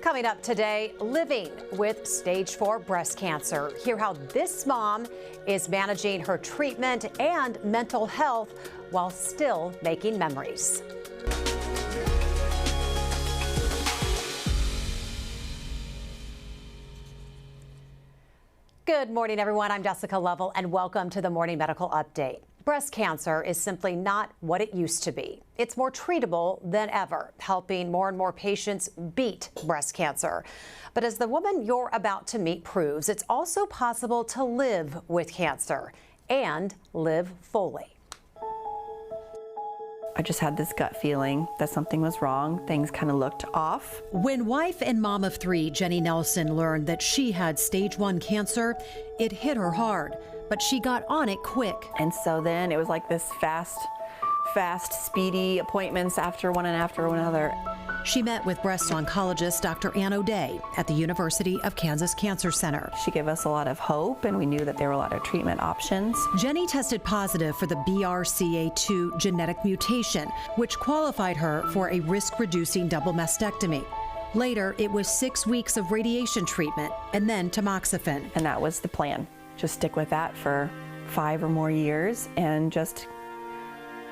Coming up today, living with stage 4 breast cancer. Hear how this mom is managing her treatment and mental health while still making memories. Good morning, everyone. I'm Jessica Lovell, and welcome to the Morning Medical Update. Breast cancer is simply not what it used to be. It's more treatable than ever, helping more and more patients beat breast cancer. But as the woman you're about to meet proves, it's also possible to live with cancer and live fully. I just had this gut feeling that something was wrong. Things kind of looked off. When wife and mom of 3, Jenny Nelson, learned that she had stage 1 cancer, it hit her hard, but she got on it quick. And so then it was like this fast, speedy appointments after one and after one another. She met with breast oncologist Dr. Ann O'Day at the University of Kansas Cancer Center. She gave us a lot of hope, and we knew that there were a lot of treatment options. Jenny tested positive for the BRCA2 genetic mutation, which qualified her for a risk-reducing double mastectomy. Later, it was 6 weeks of radiation treatment and then tamoxifen. And that was the plan. Just stick with that for 5 or more years and just,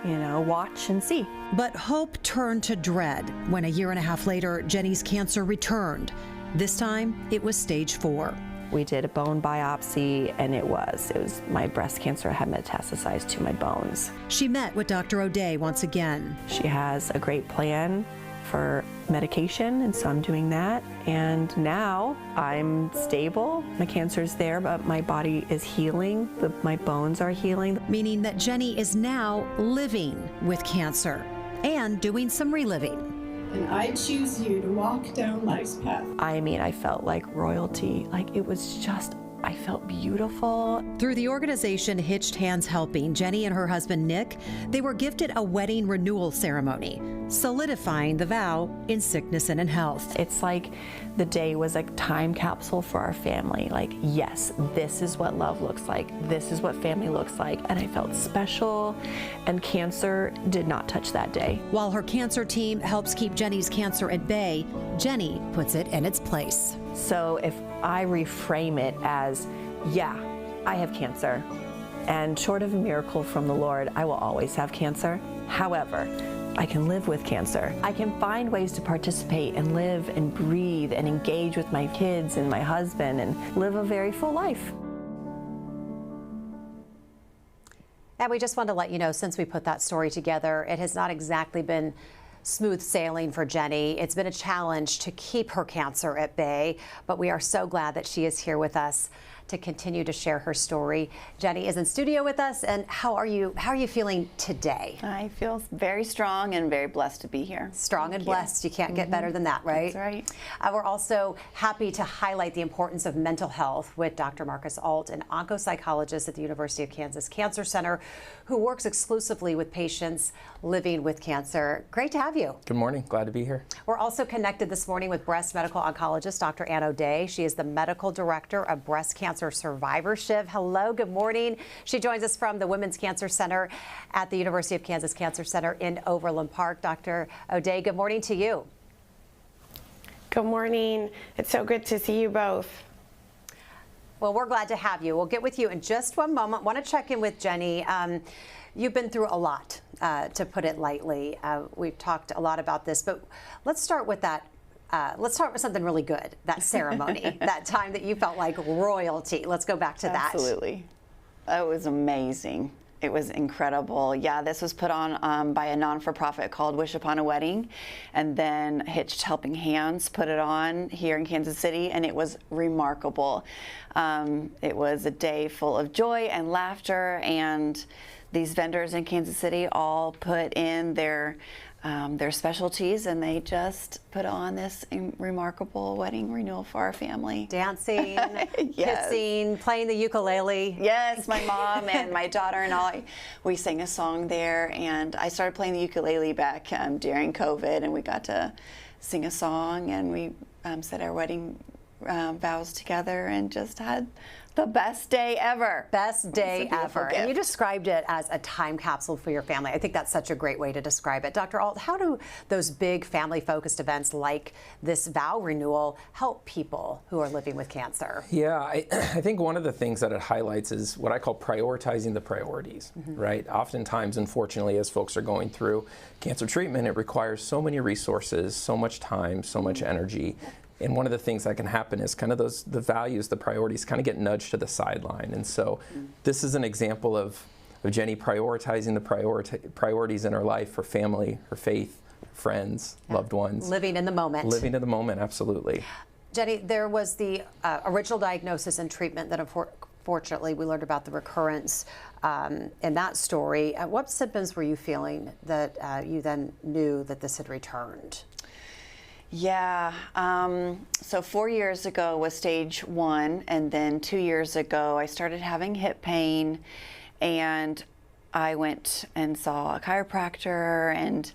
watch and see. But hope turned to dread when a year and a half later, Jenny's cancer returned. This time, it was stage 4. We did a bone biopsy, and it was my breast cancer had metastasized to my bones. She met with Dr. O'Day once again. She has a great plan for medication, and so I'm doing that. And now I'm stable. My cancer's there, but my body is healing. My bones are healing. Meaning that Jenny is now living with cancer and doing some reliving. And I choose you to walk down life's path. I felt like royalty. I felt beautiful. Through the organization Hitched Hands Helping, Jenny and her husband Nick, they were gifted a wedding renewal ceremony, solidifying the vow in sickness and in health. It's like the day was a time capsule for our family. Yes, this is what love looks like. This is what family looks like. And I felt special, and cancer did not touch that day. While her cancer team helps keep Jenny's cancer at bay, Jenny puts it in its place. So if I reframe it as, yeah, I have cancer, and short of a miracle from the Lord, I will always have cancer. However, I can live with cancer. I can find ways to participate and live and breathe and engage with my kids and my husband and live a very full life. And we just wanted to let you know, since we put that story together, it has not exactly been smooth sailing for Jenny. It's been a challenge to keep her cancer at bay, but we are so glad that she is here with us to continue to share her story. Jenny is in studio with us, and how are you feeling today? I feel very strong and very blessed to be here. Strong and blessed. You can't get better than that, right? That's right. We're also happy to highlight the importance of mental health with Dr. Marcus Alt, an oncopsychologist at the University of Kansas Cancer Center, who works exclusively with patients living with cancer. Great to have you. Good morning. Glad to be here. We're also connected this morning with breast medical oncologist Dr. Ann O'Day. She is the medical director of breast cancer survivorship. Hello, good morning. She joins us from the Women's Cancer Center at the University of Kansas Cancer Center in Overland Park. Dr. O'Day, good morning to you. Good morning. It's so good to see you both. Well, we're glad to have you. We'll get with you in just one moment. Want to check in with Jenny. You've been through a lot, to put it lightly. We've talked a lot about this, but let's start with that. Let's start with something really good, that ceremony, that time that you felt like royalty. Let's go back to that. Absolutely. It was amazing. It was incredible. Yeah, this was put on by a non-for-profit called Wish Upon a Wedding, and then Hitched Helping Hands put it on here in Kansas City, and it was remarkable. It was a day full of joy and laughter, and these vendors in Kansas City all put in their specialties, and they just put on this remarkable wedding renewal for our family. Dancing, yes. kissing, playing the ukulele. Yes, my mom and my daughter and I, we sang a song there, and I started playing the ukulele back during COVID, and we got to sing a song, and we said our wedding vows together and just had the best day ever. Best day It's a beautiful ever. gift. And you described it as a time capsule for your family. I think that's such a great way to describe it. Dr. Alt, how do those big family-focused events like this vow renewal help people who are living with cancer? Yeah, I think one of the things that it highlights is what I call prioritizing the priorities, right? Oftentimes, unfortunately, as folks are going through cancer treatment, it requires so many resources, so much time, so much energy. And one of the things that can happen is kind of the values, the priorities kind of get nudged to the sideline. And so this is an example of Jenny prioritizing the priorities in her life, her family, her faith, friends, loved ones. Living in the moment. Living in the moment, absolutely. Jenny, there was the original diagnosis and treatment that unfortunately we learned about the recurrence in that story. What symptoms were you feeling that you then knew that this had returned? Yeah, so 4 years ago was stage 1, and then 2 years ago I started having hip pain, and I went and saw a chiropractor, and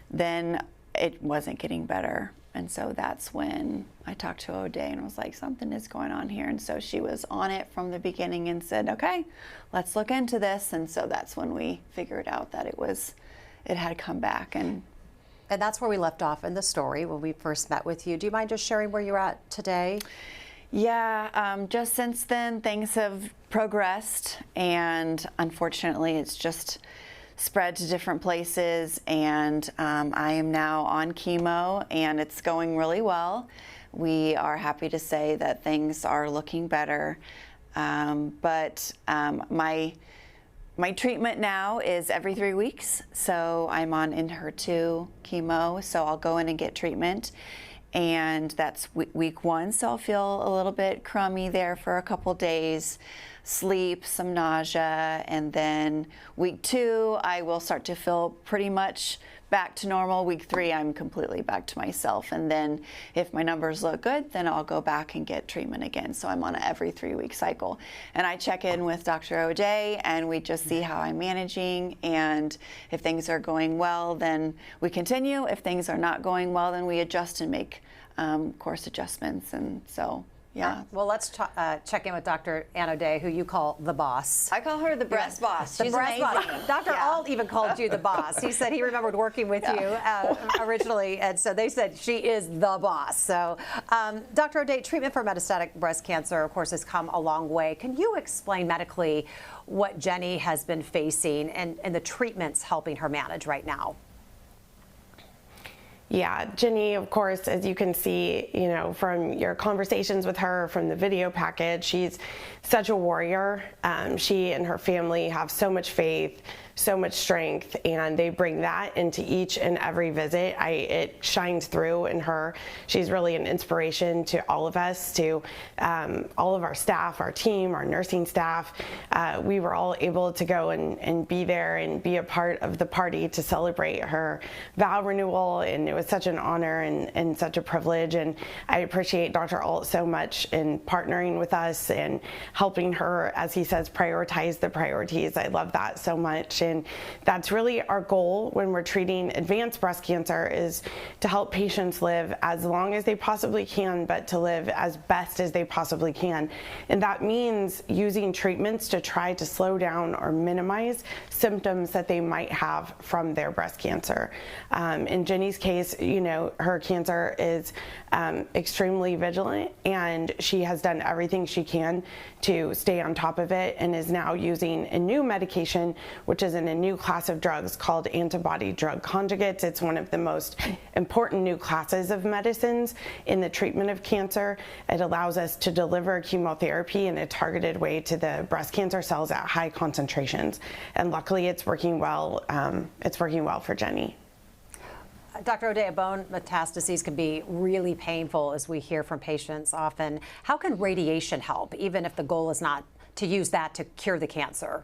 then it wasn't getting better. And so that's when I talked to O'Day and was like, something is going on here. And so she was on it from the beginning and said, okay, let's look into this. And so that's when we figured out that it had come back. And that's where we left off in the story when we first met with you. Do you mind just sharing where you're at today? Yeah, just since then things have progressed, and unfortunately it's just spread to different places, and I am now on chemo and it's going really well. We are happy to say that things are looking better, but my treatment now is every 3 weeks, so I'm on Enhertu chemo, so I'll go in and get treatment, and that's week 1, so I'll feel a little bit crummy there for a couple days, sleep, some nausea, and then week 2 I will start to feel pretty much back to normal. Week 3 I'm completely back to myself, and then if my numbers look good, then I'll go back and get treatment again. So I'm on an every 3-week cycle, and I check in with Dr. O'Day and we just see how I'm managing, and if things are going well then we continue. If things are not going well then we adjust and make course adjustments. And so yeah. Well, let's check in with Dr. Ann O'Day, who you call the boss. I call her the breast boss. The She's breast boss. amazing. Dr. Yeah. Alt even called you the boss. He said he remembered working with you originally, and so they said she is the boss. So, Dr. O'Day, treatment for metastatic breast cancer, of course, has come a long way. Can you explain medically what Jenny has been facing and the treatments helping her manage right now? Yeah, Jenny, of course, as you can see, you know, from your conversations with her, from the video package, she's such a warrior. She and her family have so much faith, so much strength, and they bring that into each and every visit. It shines through in her. She's really an inspiration to all of us, to all of our staff, our team, our nursing staff. We were all able to go and be there and be a part of the party to celebrate her vow renewal, and it was such an honor and such a privilege. And I appreciate Dr. Alt so much in partnering with us and helping her, as he says, prioritize the priorities. I love that so much. And that's really our goal when we're treating advanced breast cancer, is to help patients live as long as they possibly can, but to live as best as they possibly can. And that means using treatments to try to slow down or minimize symptoms that they might have from their breast cancer. In Jenny's case, you know, her cancer is extremely vigilant, and she has done everything she can to stay on top of it, and is now using a new medication, which is in a new class of drugs called antibody drug conjugates. It's one of the most important new classes of medicines in the treatment of cancer. It allows us to deliver chemotherapy in a targeted way to the breast cancer cells at high concentrations, and luckily it's working well. It's working well for Jenny. Dr. O'Day, bone metastases can be really painful, as we hear from patients often. How can radiation help, even if the goal is not to use that to cure the cancer?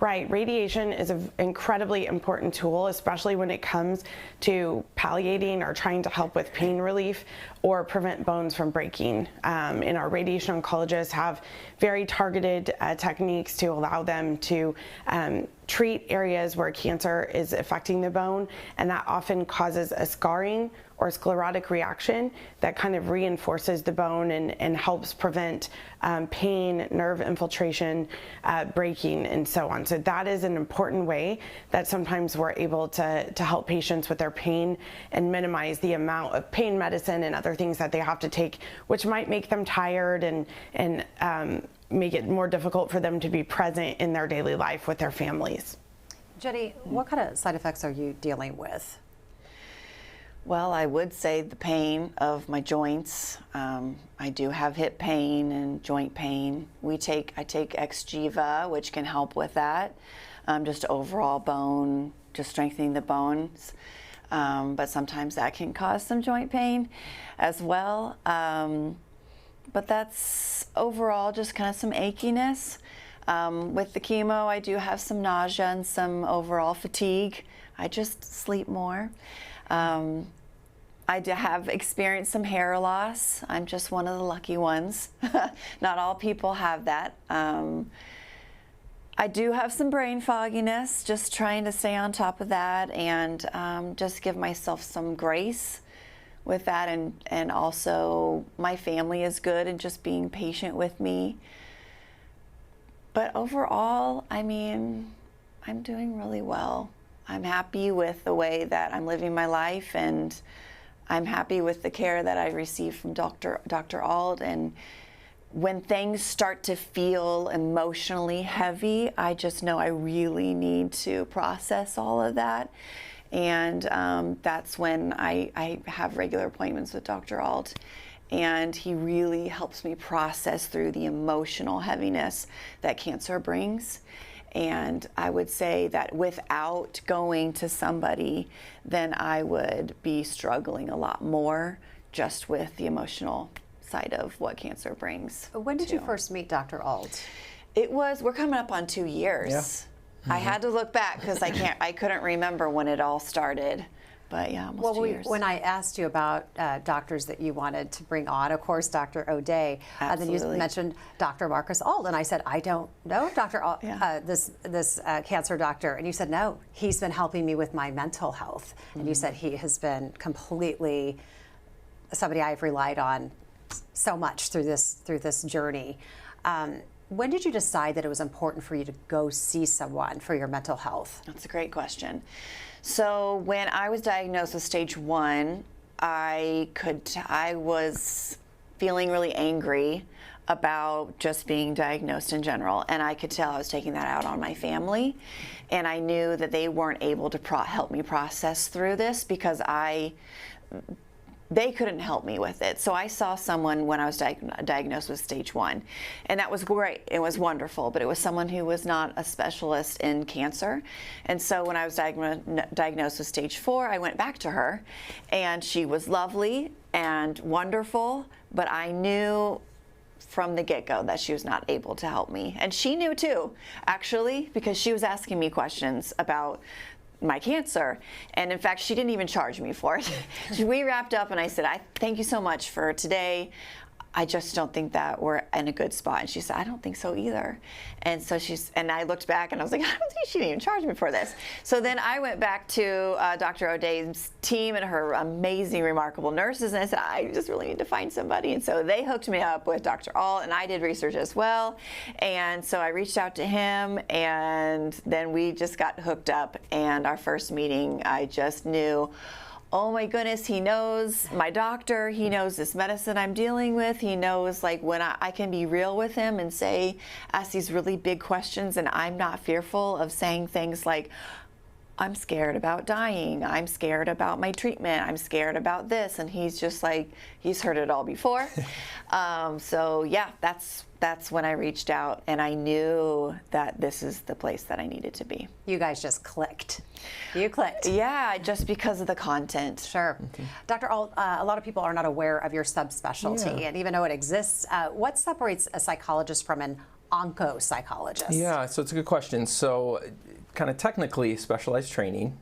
Right, radiation is an incredibly important tool, especially when it comes to palliating or trying to help with pain relief or prevent bones from breaking. And our radiation oncologists have very targeted techniques to allow them to treat areas where cancer is affecting the bone, and that often causes a scarring or sclerotic reaction that kind of reinforces the bone and helps prevent pain, nerve infiltration, breaking, and so on. So that is an important way that sometimes we're able to help patients with their pain and minimize the amount of pain medicine and other things that they have to take, which might make them tired and make it more difficult for them to be present in their daily life with their families. Jenny, what kind of side effects are you dealing with? Well, I would say the pain of my joints. I do have hip pain and joint pain. I take Xgeva, which can help with that. Just overall bone, just strengthening the bones. But sometimes that can cause some joint pain as well. But that's overall just kind of some achiness. With the chemo, I do have some nausea and some overall fatigue. I just sleep more. I have experienced some hair loss. I'm just one of the lucky ones. Not all people have that. I do have some brain fogginess, just trying to stay on top of that and just give myself some grace with that, and also my family is good and just being patient with me. But overall, I mean, I'm doing really well. I'm happy with the way that I'm living my life, and I'm happy with the care that I receive from Dr. Auld. And when things start to feel emotionally heavy, I just know I really need to process all of that. And that's when I have regular appointments with Dr. Auld, and he really helps me process through the emotional heaviness that cancer brings. And I would say that without going to somebody, then I would be struggling a lot more just with the emotional side of what cancer brings. When did you first meet Dr. Auld? We're coming up on 2 years. Yeah. Mm-hmm. I had to look back because I couldn't remember when it all started. But yeah, almost 2 years. When I asked you about doctors that you wanted to bring on, of course, Dr. O'Day, then you mentioned Dr. Marcus Auld, and I said, I don't know Dr. Auld, this cancer doctor, and you said, no, he's been helping me with my mental health, and you said he has been completely somebody I've relied on so much through this journey. When did you decide that it was important for you to go see someone for your mental health? That's a great question. So when I was diagnosed with stage 1, I was feeling really angry about just being diagnosed in general, and I could tell I was taking that out on my family, and I knew that they weren't able to help me process through this because they couldn't help me with it. So I saw someone when I was diagnosed with stage 1, and that was great. It was wonderful, but it was someone who was not a specialist in cancer. And so when I was diagnosed with stage 4, I went back to her, and she was lovely and wonderful, but I knew from the get-go that she was not able to help me. And she knew too, actually, because she was asking me questions about my cancer, and in fact she didn't even charge me for it. We wrapped up and I said, I thank you so much for today. I just don't think that we're in a good spot. And she said, I don't think so either. And so and I looked back and I was like, I don't think she didn't even charge me for this. So then I went back to Dr. O'Day's team and her amazing, remarkable nurses, and I said, I just really need to find somebody. And so they hooked me up with Dr. Auld, and I did research as well. And so I reached out to him, and then we just got hooked up. And our first meeting, I just knew, oh my goodness, he knows my doctor, he knows this medicine I'm dealing with, he knows like when I can be real with him and ask these really big questions, and I'm not fearful of saying things like, I'm scared about dying, I'm scared about my treatment, I'm scared about this, and he's just like, he's heard it all before. So yeah, that's when I reached out, and I knew that this is the place that I needed to be. You guys just clicked. You clicked. Yeah, just because of the content. Sure. Dr. Auld, a lot of people are not aware of your subspecialty, and even though it exists, what separates a psychologist from an onco-psychologist? Yeah, so it's a good question. So kind of technically specialized training.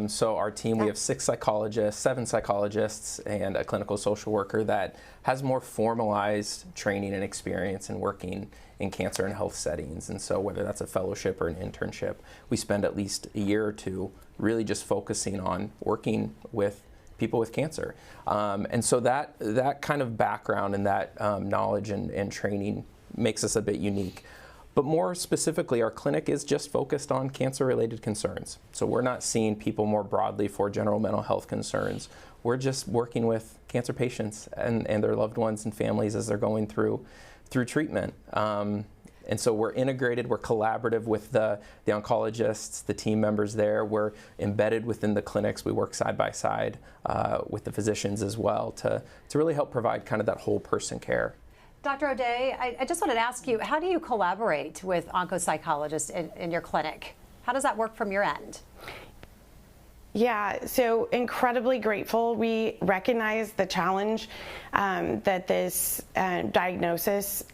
So our team, we have 6 psychologists, 7 psychologists, and a clinical social worker that has more formalized training and experience in working in cancer and health settings. And so whether that's a fellowship or an internship, we spend at least a year or two really just focusing on working with people with cancer. And so that kind of background and that knowledge and training makes us a bit unique. But more specifically, our clinic is just focused on cancer-related concerns. So we're not seeing people more broadly for general mental health concerns. We're just working with cancer patients and their loved ones and families as they're going through treatment. And so we're integrated, we're collaborative with the oncologists, the team members there. We're embedded within the clinics. We work side by side with the physicians as well to really help provide kind of that whole person care. Dr. O'Day, I just wanted to ask you, how do you collaborate with oncopsychologists in your clinic? How does that work from your end? Yeah, so incredibly grateful. We recognize the challenge that this diagnosis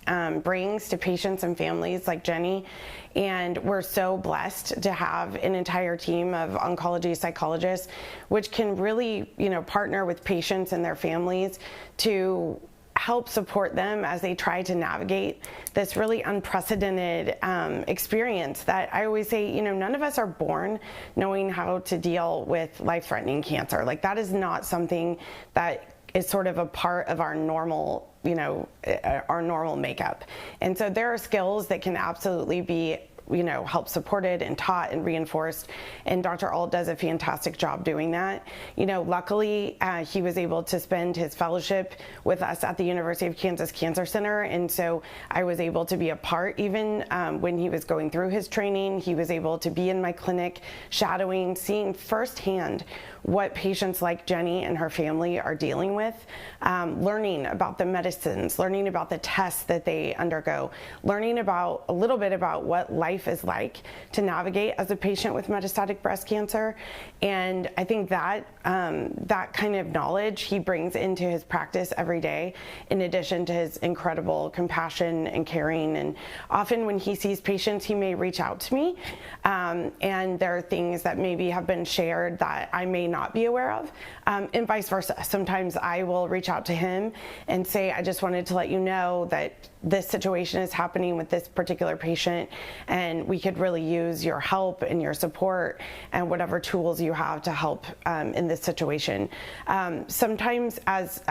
brings to patients and families like Jenny, and we're so blessed to have an entire team of oncology psychologists, which can really, partner with patients and their families to help support them as they try to navigate this really unprecedented experience that I always say, none of us are born knowing how to deal with life-threatening cancer. Like, that is not something that is sort of a part of our normal, our normal makeup. And so there are skills that can absolutely be help supported and taught and reinforced. And Dr. Alt does a fantastic job doing that. Luckily, he was able to spend his fellowship with us at the University of Kansas Cancer Center. And so I was able to be a part, even when he was going through his training. He was able to be in my clinic, shadowing, seeing firsthand what patients like Jenny and her family are dealing with, learning about the medicines, learning about the tests that they undergo, learning about a little bit about what life is like to navigate as a patient with metastatic breast cancer. And I think that that kind of knowledge he brings into his practice every day, in addition to his incredible compassion and caring. And often when he sees patients, he may reach out to me, and there are things that maybe have been shared that I may not be aware of, and vice versa. Sometimes I will reach out to him and say, I just wanted to let you know that this situation is happening with this particular patient, and we could really use your help and your support and whatever tools you have to help in this situation. Sometimes as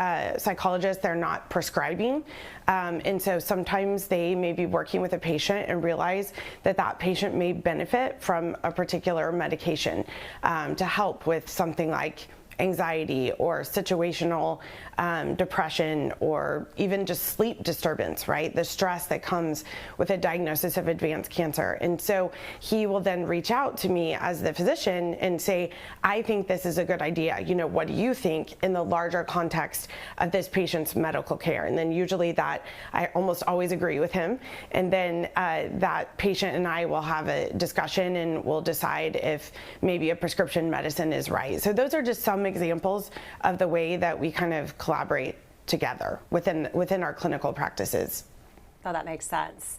psychologists, they're not prescribing, and so sometimes they may be working with a patient and realize that that patient may benefit from a particular medication to help with something like anxiety or situational depression, or even just sleep disturbance, right? The stress that comes with a diagnosis of advanced cancer. And so he will then reach out to me as the physician and say, I think this is a good idea. What do you think in the larger context of this patient's medical care? And then usually that, I almost always agree with him. And then that patient and I will have a discussion and we'll decide if maybe a prescription medicine is right. So those are just some examples of the way that we kind of collaborate together within our clinical practices. Oh, that makes sense.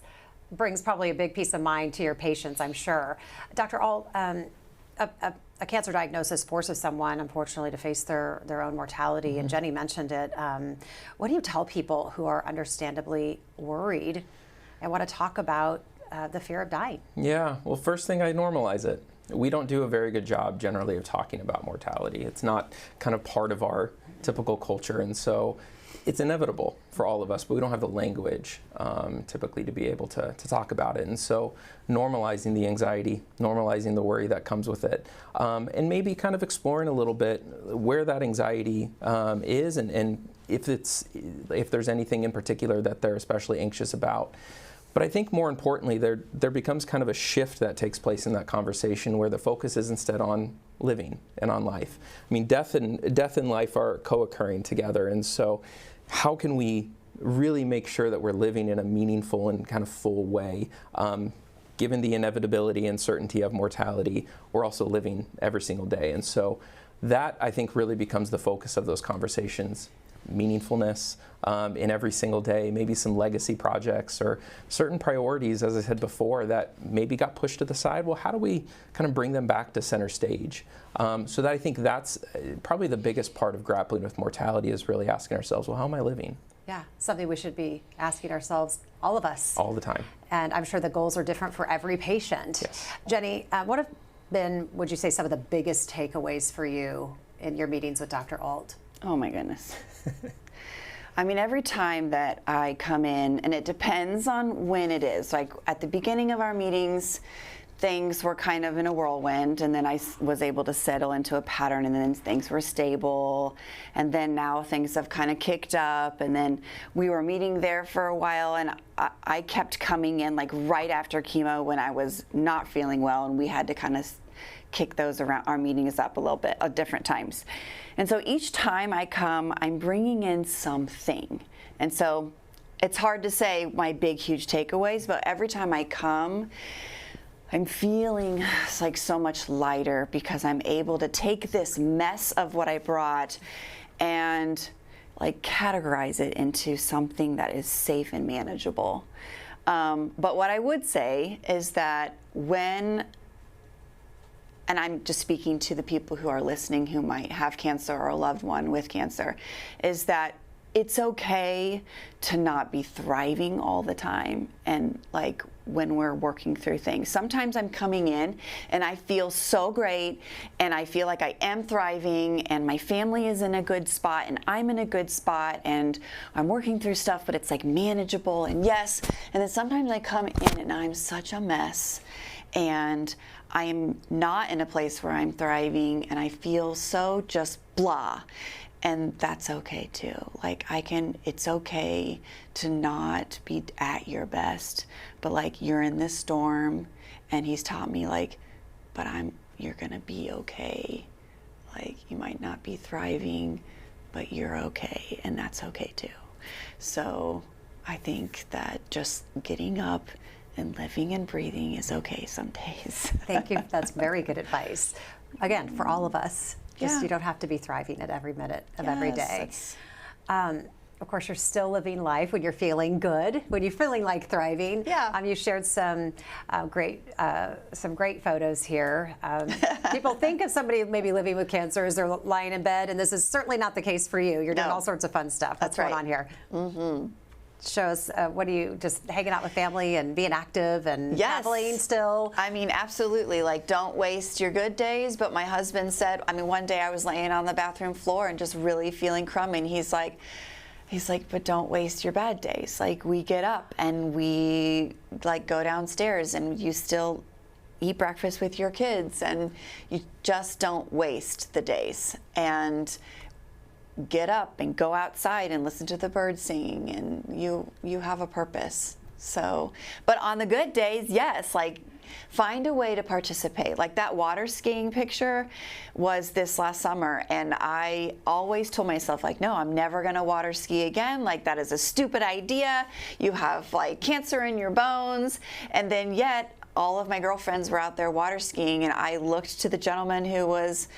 Brings probably a big peace of mind to your patients, I'm sure. Dr. Alt, a cancer diagnosis forces someone, unfortunately, to face their own mortality, and Jenny mentioned it. What do you tell people who are understandably worried and want to talk about the fear of dying? Yeah, well, first thing, I normalize it. We don't do a very good job generally of talking about mortality. It's not kind of part of our typical culture, and so it's inevitable for all of us, but we don't have the language typically to be able to talk about it. And so normalizing the anxiety, normalizing the worry that comes with it, and maybe kind of exploring a little bit where that anxiety is, and if there's anything in particular that they're especially anxious about. But I think more importantly, there becomes kind of a shift that takes place in that conversation where the focus is instead on living and on life. I mean, death and life are co-occurring together, and so how can we really make sure that we're living in a meaningful and kind of full way? Given the inevitability and certainty of mortality, we're also living every single day. And so that, I think, really becomes the focus of those conversations. meaningfulness in every single day, maybe some legacy projects or certain priorities, as I said before, that maybe got pushed to the side. Well, how do we kind of bring them back to center stage? So that I think that's probably the biggest part of grappling with mortality, is really asking ourselves, well, how am I living? Yeah, something we should be asking ourselves, all of us. All the time. And I'm sure the goals are different for every patient. Yes. Jenny, what have been, would you say, some of the biggest takeaways for you in your meetings with Dr. Alt? Oh my goodness. I mean, every time that I come in, and it depends on when it is, like at the beginning of our meetings, things were kind of in a whirlwind, and then I was able to settle into a pattern, and then things were stable, and then now things have kind of kicked up, and then we were meeting there for a while, and I kept coming in like right after chemo when I was not feeling well, and we had to kind of kick those around, our meetings up a little bit at different times. And so each time I come, I'm bringing in something. And so it's hard to say my big, huge takeaways, but every time I come, I'm feeling like so much lighter, because I'm able to take this mess of what I brought and like categorize it into something that is safe and manageable. But what I would say is that when, and I'm just speaking to the people who are listening who might have cancer or a loved one with cancer, is that it's okay to not be thriving all the time. And like when we're working through things, sometimes I'm coming in and I feel so great and I feel like I am thriving and my family is in a good spot and I'm in a good spot and I'm working through stuff, but it's like manageable and yes. And then sometimes I come in and I'm such a mess and I'm not in a place where I'm thriving and I feel so just blah. And that's okay too. Like it's okay to not be at your best, but like you're in this storm and he's taught me like, but you're gonna be okay. Like you might not be thriving, but you're okay, and that's okay too. So I think that just getting up and living and breathing is okay some days. Thank you. That's very good advice. Again, for all of us. Just Yeah. you don't have to be thriving at every minute of every day. Of course, you're still living life when you're feeling good, when you're feeling like thriving. Yeah. You shared some great photos here. People think of somebody maybe living with cancer as they're lying in bed, and this is certainly not the case for you. You're doing No. all sorts of fun stuff. What's That's going right. on here? Mm-hmm. Show us, what are you, just hanging out with family and being active and Yes. traveling still? I mean, absolutely. Like, don't waste your good days. But my husband said, I mean, one day I was laying on the bathroom floor and just really feeling crummy. And he's like, but don't waste your bad days. Like, we get up and we like go downstairs and you still eat breakfast with your kids and you just don't waste the days. And get up and go outside and listen to the birds singing, and you have a purpose. So, but on the good days, yes, like find a way to participate. Like that water skiing picture was this last summer, and I always told myself like, no, I'm never gonna water ski again. Like that is a stupid idea. You have like cancer in your bones. And then yet all of my girlfriends were out there water skiing, and I looked to the gentleman who was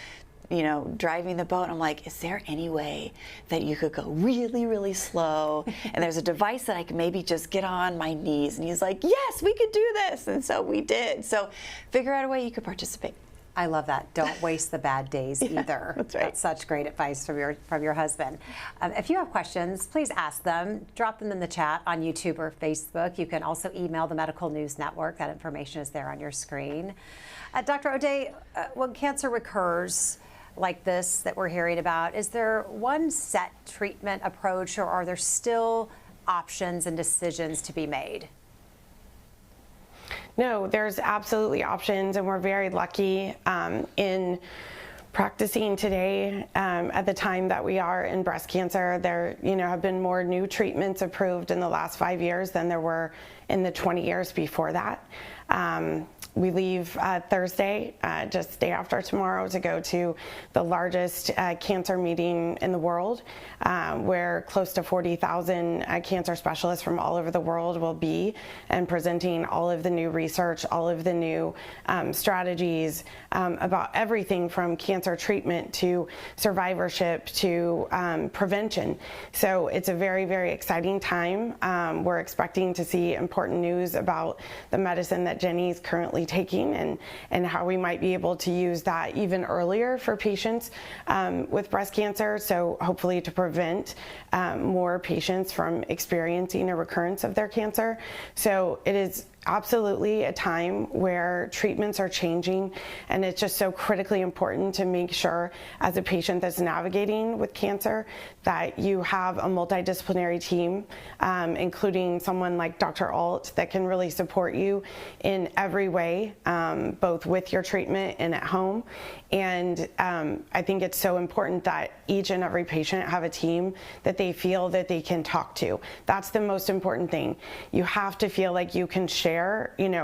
driving the boat. I'm like, is there any way that you could go really, really slow? And there's a device that I can maybe just get on my knees. And he's like, yes, we could do this. And so we did. So figure out a way you could participate. I love that. Don't waste the bad days either. That's right. That's such great advice from your husband. If you have questions, please ask them. Drop them in the chat on YouTube or Facebook. You can also email the Medical News Network. That information is there on your screen. Dr. O'Day, when cancer recurs like this that we're hearing about, is there one set treatment approach, or are there still options and decisions to be made? No, there's absolutely options, and we're very lucky in practicing today at the time that we are in breast cancer. There have been more new treatments approved in the last 5 years than there were in the 20 years before that. We leave Thursday, just day after tomorrow, to go to the largest cancer meeting in the world, where close to 40,000 cancer specialists from all over the world will be, and presenting all of the new research, all of the new strategies about everything from cancer treatment to survivorship to prevention. So it's a very, very exciting time. We're expecting to see important news about the medicine that Jenny's currently taking, and how we might be able to use that even earlier for patients with breast cancer, so hopefully to prevent more patients from experiencing a recurrence of their cancer. So it is absolutely a time where treatments are changing, and it's just so critically important to make sure, as a patient that's navigating with cancer, that you have a multidisciplinary team, including someone like Dr. Alt, that can really support you in every way, both with your treatment and at home. And I think it's so important that each and every patient have a team that they feel that they can talk to. That's the most important thing. You have to feel like you can share,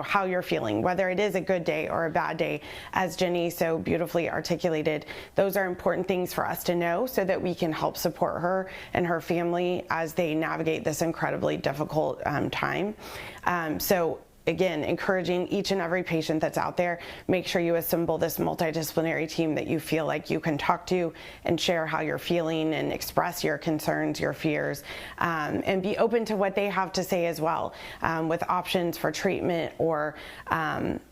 how you're feeling, whether it is a good day or a bad day. As Jenny so beautifully articulated, those are important things for us to know, so that we can help support her and her family as they navigate this incredibly difficult time. So again, encouraging each and every patient that's out there, make sure you assemble this multidisciplinary team that you feel like you can talk to and share how you're feeling and express your concerns, your fears, and be open to what they have to say as well, with options for treatment or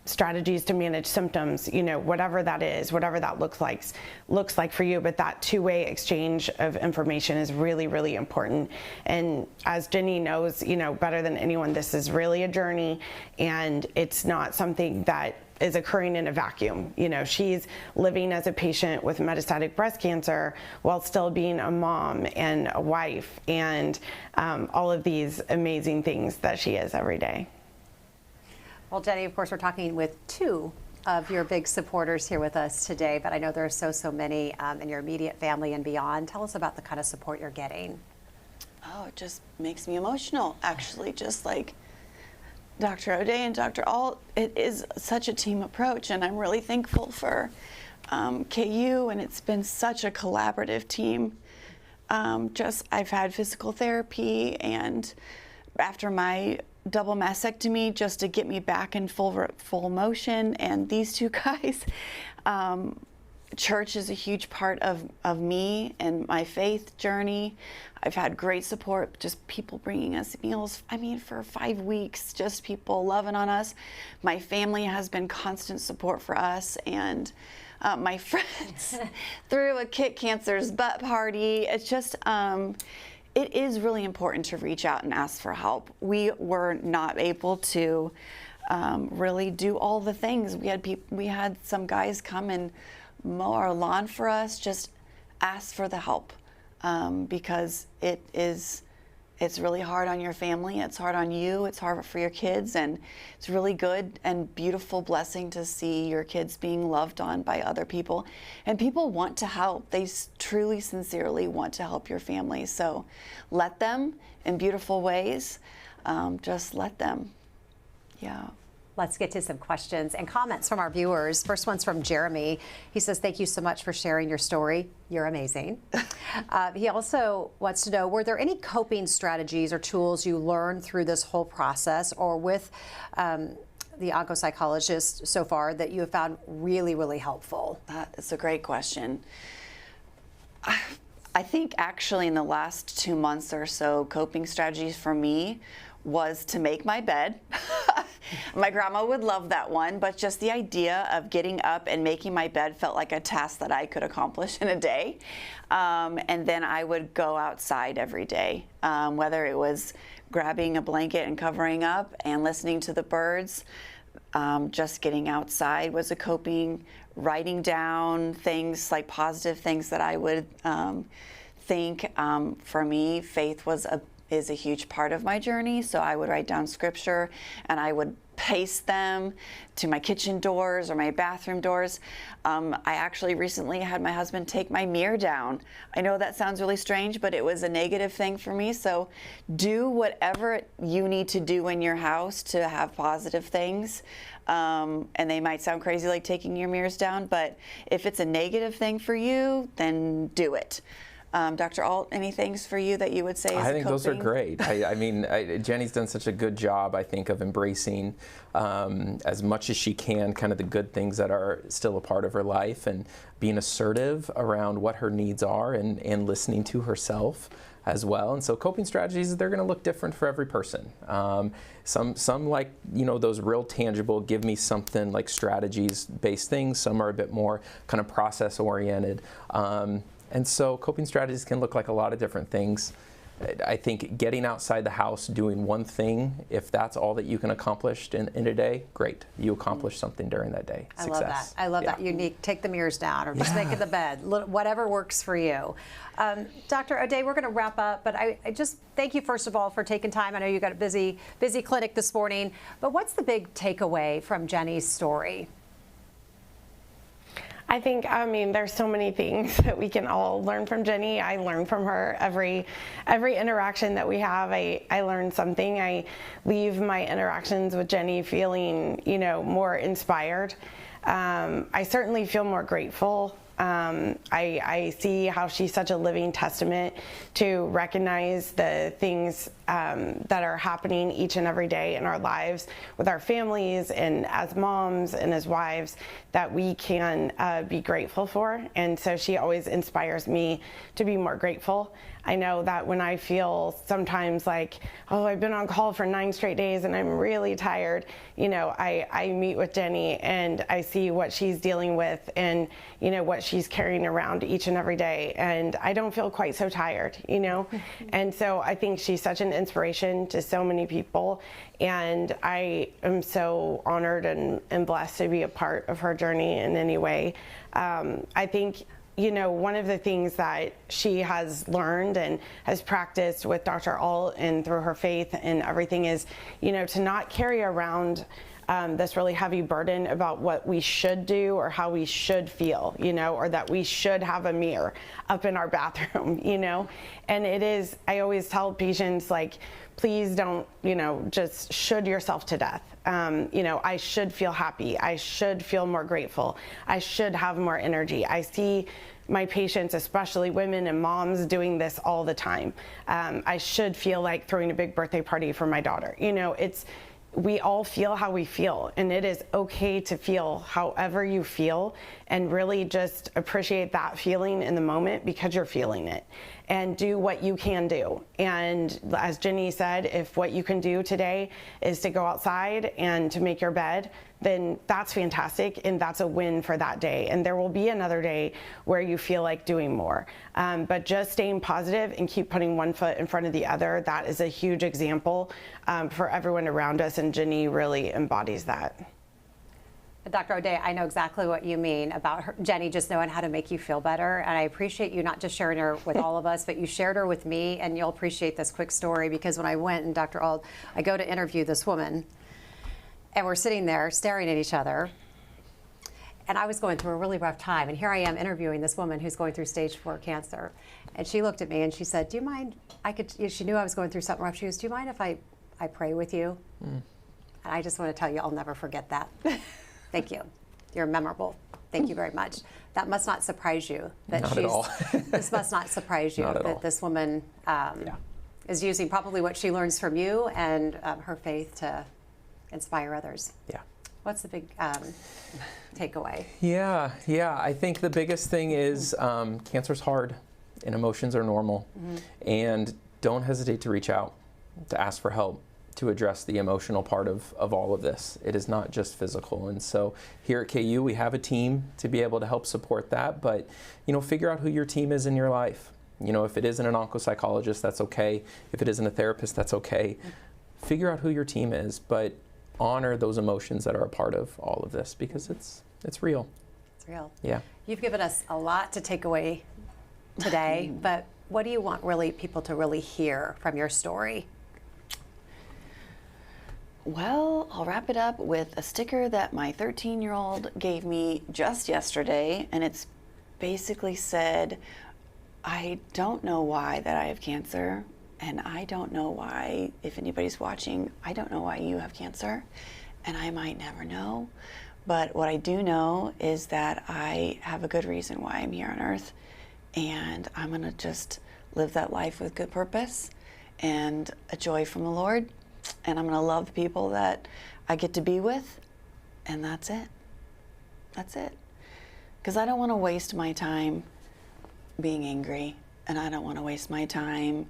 strategies to manage symptoms, whatever that is, whatever that looks like for you. But that two-way exchange of information is really, really important. And as Jenny knows, better than anyone, this is really a journey, and it's not something that is occurring in a vacuum. She's living as a patient with metastatic breast cancer while still being a mom and a wife, and all of these amazing things that she is every day. Well, Jenny, of course, we're talking with two of your big supporters here with us today, but I know there are so many in your immediate family and beyond. Tell us about the kind of support you're getting. Oh, it just makes me emotional, actually, just like Dr. O'Day and Dr. Alt. It is such a team approach, and I'm really thankful for KU, and it's been such a collaborative team. I've had physical therapy, and after my double mastectomy, just to get me back in full motion, and these two guys. Church is a huge part of me and my faith journey. I've had great support, just people bringing us meals. For 5 weeks, just people loving on us. My family has been constant support for us, and my friends threw a Kick Cancer's butt party. It's just, it is really important to reach out and ask for help. We were not able to really do all the things. We had some guys come and mow our lawn for us. Just ask for the help, because it's really hard on your family. It's hard on you. It's hard for your kids, and it's really good and beautiful blessing to see your kids being loved on by other people. And people want to help. They truly, sincerely want to help your family. So let them in beautiful ways. Just let them. Yeah. Let's get to some questions and comments from our viewers. First one's from Jeremy. He says, thank you so much for sharing your story. You're amazing. He also wants to know, were there any coping strategies or tools you learned through this whole process or with the oncopsychologist so far that you have found really, really helpful? That's a great question. I think actually in the last 2 months or so, coping strategies for me was to make my bed. My grandma would love that one, but just the idea of getting up and making my bed felt like a task that I could accomplish in a day. And then I would go outside every day, whether it was grabbing a blanket and covering up and listening to the birds. Just getting outside was a coping. Writing down things, like positive things that I would think. For me, faith is a huge part of my journey, so I would write down scripture, and I would paste them to my kitchen doors or my bathroom doors. I actually recently had my husband take my mirror down. I know that sounds really strange, but it was a negative thing for me. So do whatever you need to do in your house to have positive things. And they might sound crazy like taking your mirrors down, but if it's a negative thing for you, then do it. Dr. Alt, any things for you that you would say is I think coping? those are great. I mean, Jenny's done such a good job, I think, of embracing as much as she can kind of the good things that are still a part of her life, and being assertive around what her needs are, and listening to herself as well. And so coping strategies, they're going to look different for every person. Some like, those real tangible, give me something, like strategies based things. Some are a bit more kind of process oriented. And so coping strategies can look like a lot of different things. I think getting outside the house, doing one thing, if that's all that you can accomplish in a day, great. You accomplished something during that day. I love that. I love that. Unique. Take the mirrors down, or just making the bed. Whatever works for you. Dr. O'Day, we're going to wrap up, but I just thank you, first of all, for taking time. I know you got a busy clinic this morning, but what's the big takeaway from Jenny's story? I think, there's so many things that we can all learn from Jenny. I learn from her every interaction that we have. I learn something. I leave my interactions with Jenny feeling, more inspired. I certainly feel more grateful. I see how she's such a living testament to recognize the things that are happening each and every day in our lives with our families and as moms and as wives that we can be grateful for. And so she always inspires me to be more grateful. I know that when I feel sometimes like, oh, I've been on call for 9 straight days and I'm really tired, I meet with Jenny and I see what she's dealing with and, what she's carrying around each and every day. And I don't feel quite so tired, And so I think she's such an inspiration to so many people. And I am so honored and blessed to be a part of her journey in any way. I think, one of the things that she has learned and has practiced with Dr. Alt and through her faith and everything is, to not carry around this really heavy burden about what we should do or how we should feel, or that we should have a mirror up in our bathroom, And it is, I always tell patients, please don't, just should yourself to death. I should feel happy. I should feel more grateful. I should have more energy. I see my patients, especially women and moms, doing this all the time. I should feel like throwing a big birthday party for my daughter. We all feel how we feel, and it is okay to feel however you feel and really just appreciate that feeling in the moment because you're feeling it, and do what you can do. And as Jenny said, if what you can do today is to go outside and to make your bed, then that's fantastic and that's a win for that day. And there will be another day where you feel like doing more. But just staying positive and keep putting one foot in front of the other, that is a huge example for everyone around us, and Jenny really embodies that. Dr. O'Day, I know exactly what you mean about Jenny just knowing how to make you feel better. And I appreciate you not just sharing her with all of us, but you shared her with me. And you'll appreciate this quick story, because when I went, and Dr. Alt, I go to interview this woman, and we're sitting there staring at each other. And I was going through a really rough time. And here I am interviewing this woman who's going through stage 4 cancer. And she looked at me and she said, do you mind, she knew I was going through something rough. She goes, do you mind if I pray with you? And I just want to tell you, I'll never forget that. Thank you. You're memorable. Thank you very much. That must not surprise you. That Not at all. This must not surprise you that this woman is using probably what she learns from you and her faith to inspire others. Yeah. What's the big takeaway? Yeah. I think the biggest thing is cancer's hard and emotions are normal. And don't hesitate to reach out, to ask for help, to address the emotional part of all of this. It is not just physical. And so here at KU, we have a team to be able to help support that. But, figure out who your team is in your life. If it isn't an oncopsychologist, that's okay. If it isn't a therapist, that's okay. Figure out who your team is, but honor those emotions that are a part of all of this, because it's real. It's real. Yeah. You've given us a lot to take away today, but what do you want people to really hear from your story? Well, I'll wrap it up with a sticker that my 13-year-old gave me just yesterday, and it's basically said, I don't know why that I have cancer, and I don't know why, if anybody's watching, I don't know why you have cancer, and I might never know. But what I do know is that I have a good reason why I'm here on earth, and I'm gonna just live that life with good purpose and a joy from the Lord, and I'm gonna love the people that I get to be with, and that's it. That's it. Because I don't wanna waste my time being angry, and I don't wanna waste my time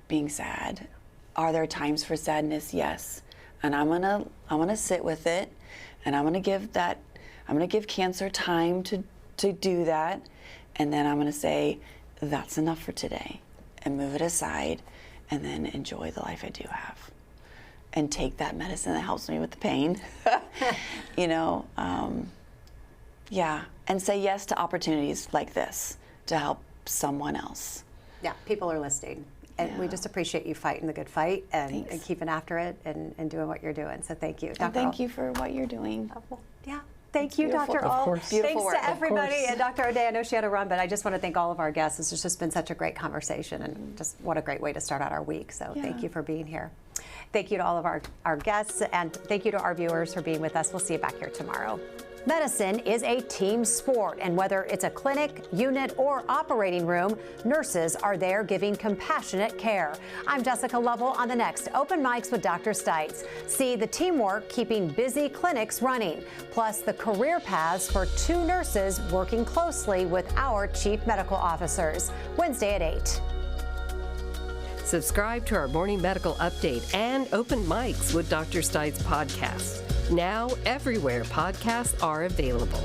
being sad. Are there times for sadness? Yes. And I'm gonna sit with it, and I'm gonna give cancer time to do that, and then I'm gonna say, that's enough for today, and move it aside, and then enjoy the life I do have. And take that medicine that helps me with the pain, yeah, and say yes to opportunities like this to help someone else. Yeah, people are listening. And we just appreciate you fighting the good fight and keeping after it and doing what you're doing. So thank you, Dr. And thank you for what you're doing. Yeah. Thank you, Dr. Of All. course. Beautiful Thanks work. to everybody. And Dr. O'Day, I know she had to run, but I just want to thank all of our guests. This has just been such a great conversation, and just what a great way to start out our week. So thank you for being here. Thank you to all of our guests, and thank you to our viewers for being with us. We'll see you back here tomorrow. Medicine is a team sport, and whether it's a clinic, unit, or operating room, nurses are there giving compassionate care. I'm Jessica Lovell on the next Open Mics with Dr. Stites. See the teamwork keeping busy clinics running, plus the career paths for 2 nurses working closely with our chief medical officers. Wednesday at 8. Subscribe to our Morning Medical Update and Open Mics with Dr. Stites podcast. Now everywhere podcasts are available.